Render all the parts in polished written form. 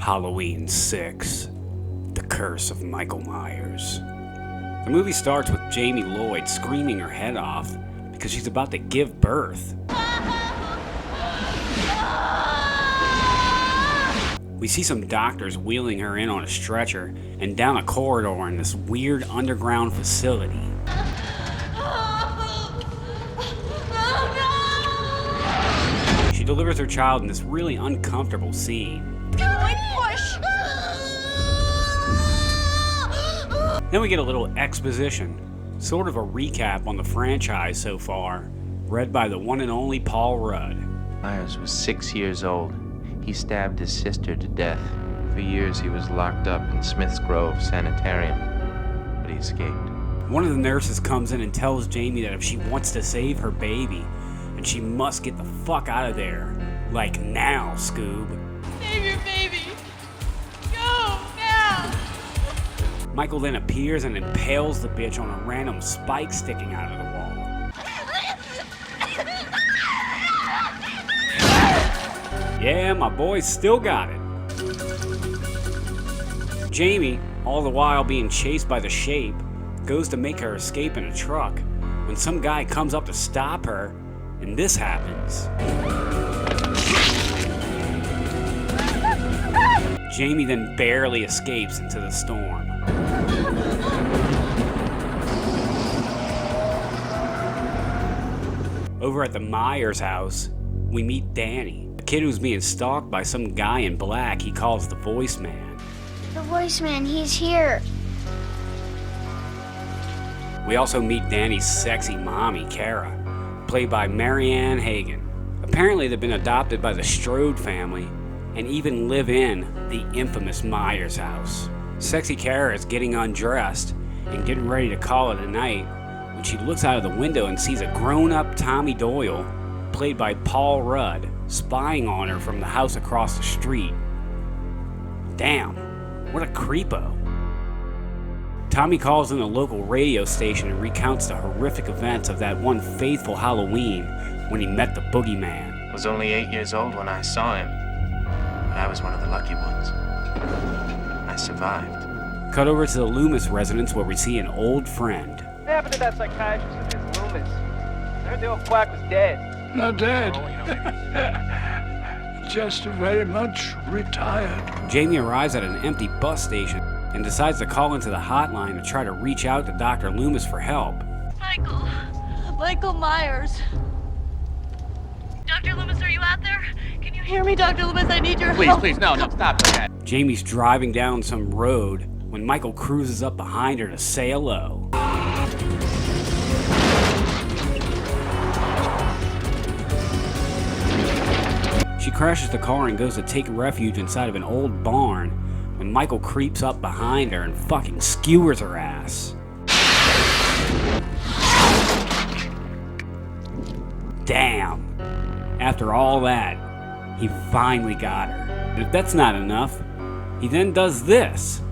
Halloween 6, The Curse of Michael Myers. The movie starts with Jamie Lloyd screaming her head off because she's about to give birth. We see some doctors wheeling her in on a stretcher and down a corridor in this weird underground facility. She delivers her child in this really uncomfortable scene. Then we get a little exposition, sort of a recap on the franchise so far, read by the one and only Paul Rudd. Myers was 6 years old. He stabbed his sister to death. For years he was locked up in Smith's Grove Sanitarium, but he escaped. One of the nurses comes in and tells Jamie that if she wants to save her baby, and she must get the fuck out of there. Like now, Scoob. Save your baby! Go, now! Michael then appears and impales the bitch on a random spike sticking out of the wall. Yeah, my boy's still got it. Jamie, all the while being chased by the Shape, goes to make her escape in a truck when some guy comes up to stop her, and this happens. Jamie then barely escapes into the storm. Over at the Myers house, we meet Danny, a kid who's being stalked by some guy in black he calls the Voice Man. The Voice Man, he's here. We also meet Danny's sexy mommy, Kara, played by Marianne Hagen. Apparently they've been adopted by the Strode family and even live in the infamous Myers house. Sexy Kara is getting undressed and getting ready to call it a night when she looks out of the window and sees a grown-up Tommy Doyle, played by Paul Rudd, spying on her from the house across the street. Damn, what a creepo. Tommy calls in a local radio station and recounts the horrific events of that one fateful Halloween when he met the boogeyman. I was only 8 years old when I saw him, but I was one of the lucky ones. I survived. Cut over to the Loomis residence where we see an old friend. What happened to that psychiatrist of his, Loomis? I heard the old quack was dead. Not dead. Just very much retired. Jamie arrives at an empty bus station and decides to call into the hotline to try to reach out to Dr. Loomis for help. Michael Myers. Dr. Loomis, are you out there? Can you hear me, Dr. Loomis? I need your help. Please, no, stop that. Jamie's driving down some road when Michael cruises up behind her to say hello. She crashes the car and goes to take refuge inside of an old barn when Michael creeps up behind her and fucking skewers her ass. Damn. After all that, he finally got her. And if that's not enough, he then does this.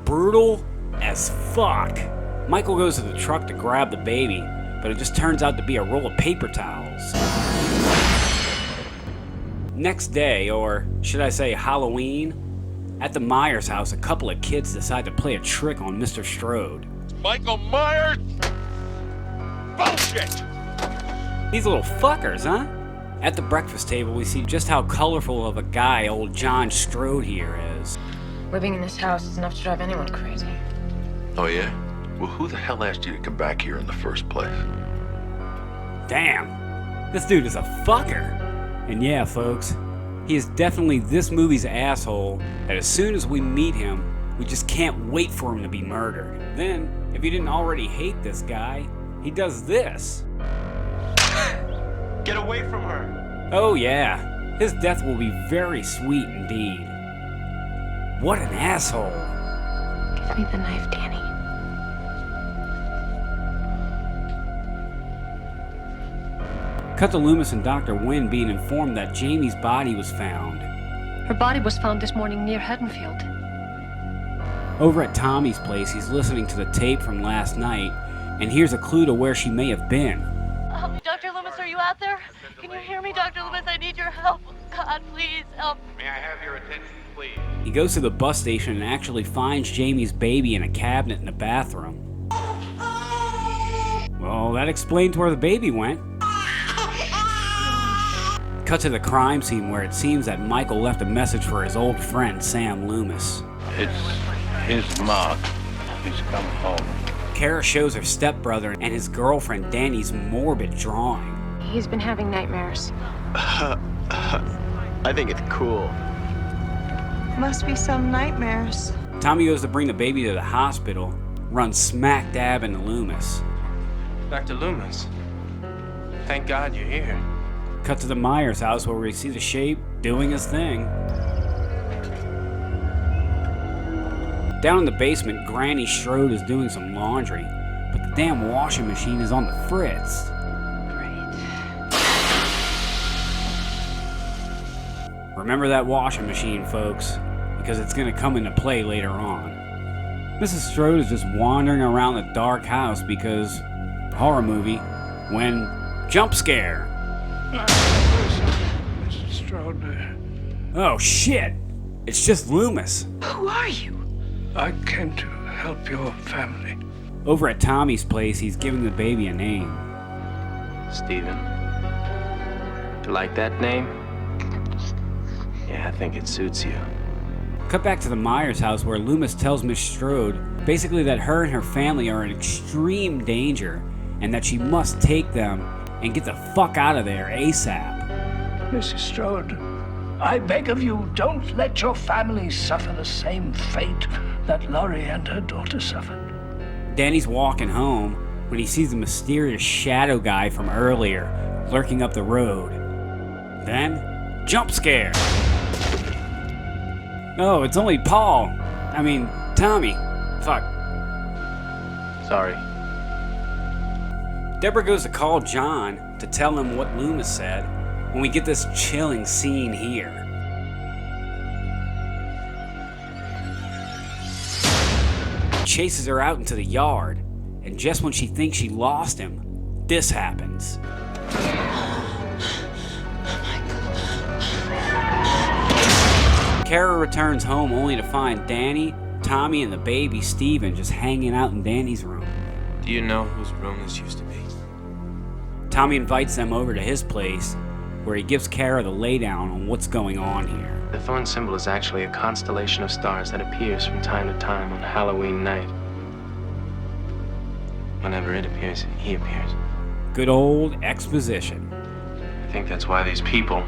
Brutal as fuck. Michael goes to the truck to grab the baby, but it just turns out to be a roll of paper towels. Next day, or should I say Halloween, at the Myers house, a couple of kids decide to play a trick on Mr. Strode. Michael Myers? Bullshit! These little fuckers, huh? At the breakfast table, we see just how colorful of a guy old John Strode here is. Living in this house is enough to drive anyone crazy. Oh, yeah? Well, who the hell asked you to come back here in the first place? Damn, this dude is a fucker. And yeah, folks, he is definitely this movie's asshole that as soon as we meet him, we just can't wait for him to be murdered. Then, if you didn't already hate this guy, he does this. Get away from her. Oh yeah, his death will be very sweet indeed. What an asshole. Give me the knife, Danny. Cut to Loomis and Dr. Wynn being informed that Jamie's body was found. Her body was found this morning near Haddonfield. Over at Tommy's place, he's listening to the tape from last night and here's a clue to where she may have been. Dr. Loomis, are you out there? Can you hear me, Dr. Loomis? I need your help. God, please help. May I have your attention, please? He goes to the bus station and actually finds Jamie's baby in a cabinet in the bathroom. Well, that explains where the baby went. Cut to the crime scene where it seems that Michael left a message for his old friend Sam Loomis. It's his mark. He's come home. Kara shows her stepbrother and his girlfriend Danny's morbid drawing. He's been having nightmares. I think it's cool. Must be some nightmares. Tommy goes to bring the baby to the hospital, runs smack dab into Loomis. Dr. Loomis, thank God you're here. Cut to the Myers house where we see the Shape doing his thing. Down in the basement, Granny Strode is doing some laundry, but the damn washing machine is on the fritz. Remember that washing machine, folks, because it's going to come into play later on. Mrs. Strode is just wandering around the dark house because horror movie when jump scare. Mrs. Strode, Oh shit! It's just Loomis. Who are you? I came to help your family. Over at Tommy's place, he's giving the baby a name. Stephen. You like that name? Yeah, I think it suits you. Cut back to the Myers house where Loomis tells Miss Strode basically that her and her family are in extreme danger and that she must take them and get the fuck out of there ASAP. Mrs. Strode, I beg of you, don't let your family suffer the same fate that Laurie and her daughter suffered. Danny's walking home when he sees the mysterious shadow guy from earlier lurking up the road. Then, jump scare! Oh, it's only Tommy. Fuck. Sorry. Deborah goes to call John to tell him what Loomis said when we get this chilling scene here. He chases her out into the yard, and just when she thinks she lost him, this happens. Kara returns home only to find Danny, Tommy, and the baby Steven just hanging out in Danny's room. Do you know whose room this used to be? Tommy invites them over to his place, where he gives Kara the laydown on what's going on here. The thorn symbol is actually a constellation of stars that appears from time to time on Halloween night. Whenever it appears, he appears. Good old exposition. I think that's why these people,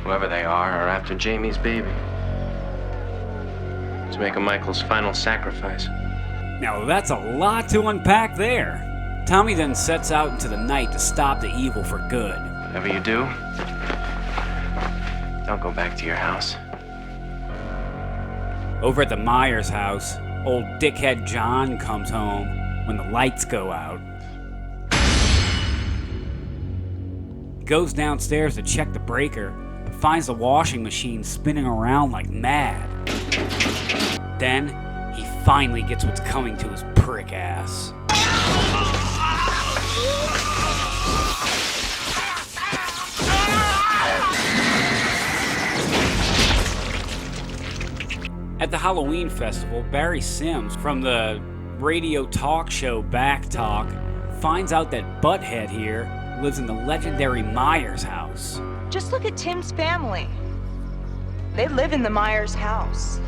whoever they are after Jamie's baby. To make a Michael's final sacrifice. Now that's a lot to unpack there. Tommy then sets out into the night to stop the evil for good. Whatever you do, don't go back to your house. Over at the Myers house, old dickhead John comes home when the lights go out. He goes downstairs to check the breaker, but finds the washing machine spinning around like mad. Then, he finally gets what's coming to his prick ass. At the Halloween festival, Barry Sims from the radio talk show Back Talk finds out that Butthead here lives in the legendary Myers house. Just look at Tim's family. They live in the Myers house.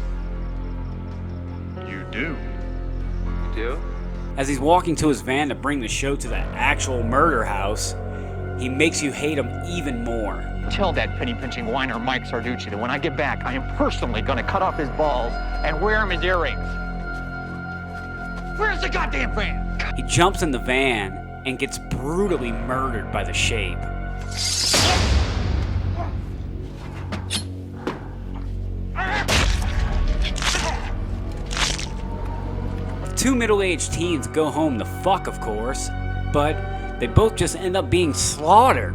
You do? You do? As he's walking to his van to bring the show to the actual murder house, he makes you hate him even more. Tell that penny-pinching whiner Mike Sarducci that when I get back, I am personally going to cut off his balls and wear him as earrings. Where's the goddamn van? He jumps in the van and gets brutally murdered by the Shape. The two middle-aged teens go home to fuck, of course, but they both just end up being slaughtered.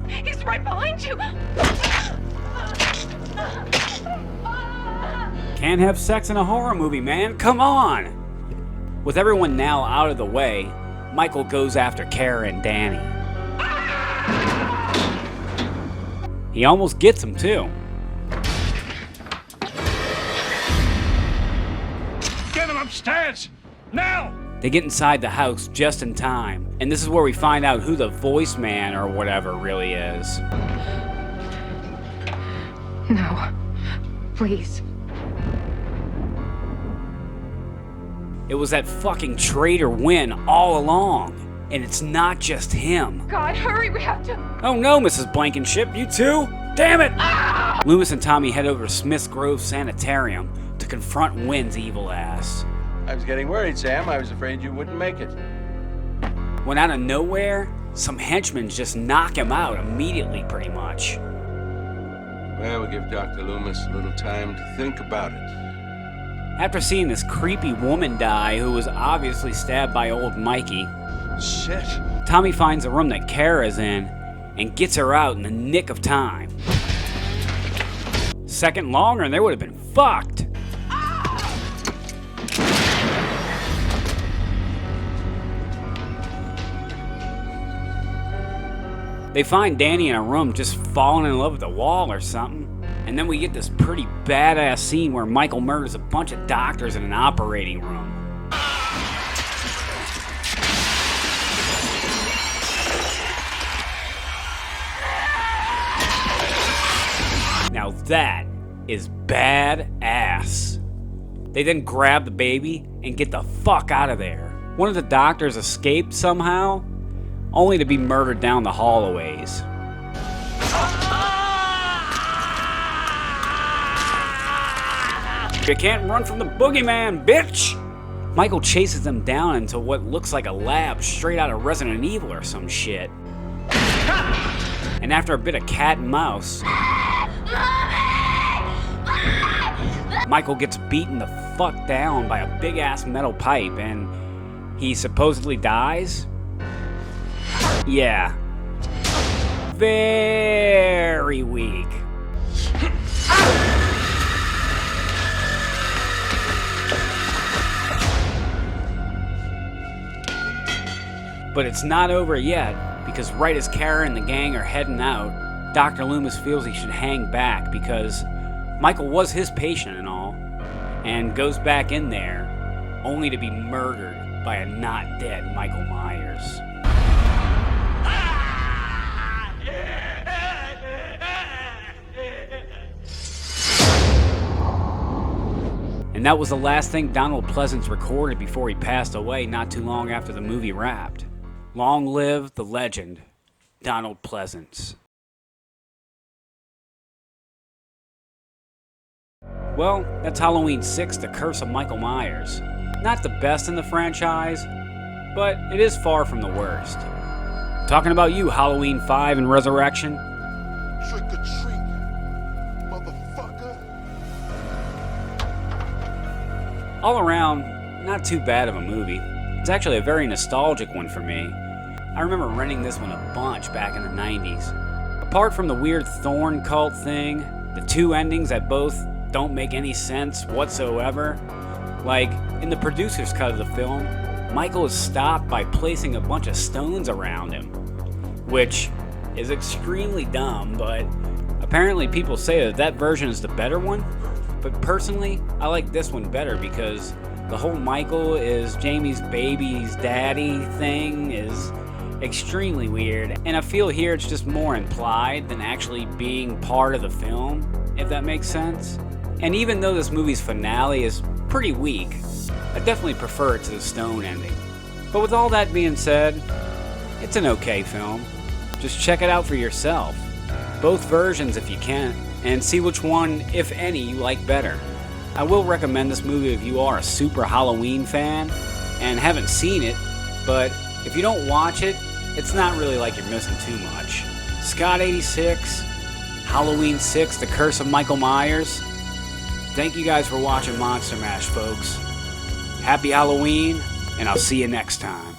He's right behind you. Can't have sex in a horror movie, man. Come on. With everyone now out of the way, Michael goes after Kara and Danny. He almost gets him too. Get him upstairs! Now! They get inside the house just in time, and this is where we find out who the voice man or whatever really is. No. Please. It was that fucking traitor Wynn all along, and it's not just him. God, hurry, we have to... Oh no, Mrs. Blankenship, you too? Damn it! Loomis and Tommy head over to Smith's Grove Sanitarium to confront Wynn's evil ass. I was getting worried, Sam. I was afraid you wouldn't make it. When out of nowhere, some henchmen just knock him out immediately, pretty much. Well, we'll give Dr. Loomis a little time to think about it. After seeing this creepy woman die who was obviously stabbed by old Mikey, Shit. Tommy finds the room that Kara's in and gets her out in the nick of time. Second longer and they would have been fucked. They find Danny in a room just falling in love with the wall or something. And then we get this pretty badass scene where Michael murders a bunch of doctors in an operating room. Now that is badass. They then grab the baby and get the fuck out of there. One of the doctors escaped somehow, only to be murdered down the hallways. You can't run from the boogeyman, bitch! Michael chases them down into what looks like a lab straight out of Resident Evil or some shit. And after a bit of cat and mouse, Michael gets beaten the fuck down by a big ass metal pipe and he supposedly dies? Yeah. Very weak. But it's not over yet, because right as Kara and the gang are heading out, Dr. Loomis feels he should hang back because Michael was his patient and all, and goes back in there, only to be murdered by a not dead Michael Myers. And that was the last thing Donald Pleasence recorded before he passed away not too long after the movie wrapped. Long live the legend, Donald Pleasence. Well, that's Halloween 6, The Curse of Michael Myers. Not the best in the franchise, but it is far from the worst. Talking about you, Halloween 5 and Resurrection. Trick or treat, motherfucker. All around, not too bad of a movie. It's actually a very nostalgic one for me. I remember renting this one a bunch back in the 90s. Apart from the weird Thorn cult thing, the two endings that both don't make any sense whatsoever, like in the producer's cut of the film, Michael is stopped by placing a bunch of stones around him, which is extremely dumb, but apparently people say that version is the better one. But personally, I like this one better because the whole Michael is Jamie's baby's daddy thing is extremely weird, and I feel here it's just more implied than actually being part of the film, if that makes sense. And even though this movie's finale is pretty weak, I definitely prefer it to the stone ending. But with all that being said, it's an okay film. Just check it out for yourself. Both versions if you can, and see which one, if any, you like better. I will recommend this movie if you are a super Halloween fan and haven't seen it, but if you don't watch it, it's not really like you're missing too much. Scott 86, Halloween 6, The Curse of Michael Myers. Thank you guys for watching Monster Mash, folks. Happy Halloween, and I'll see you next time.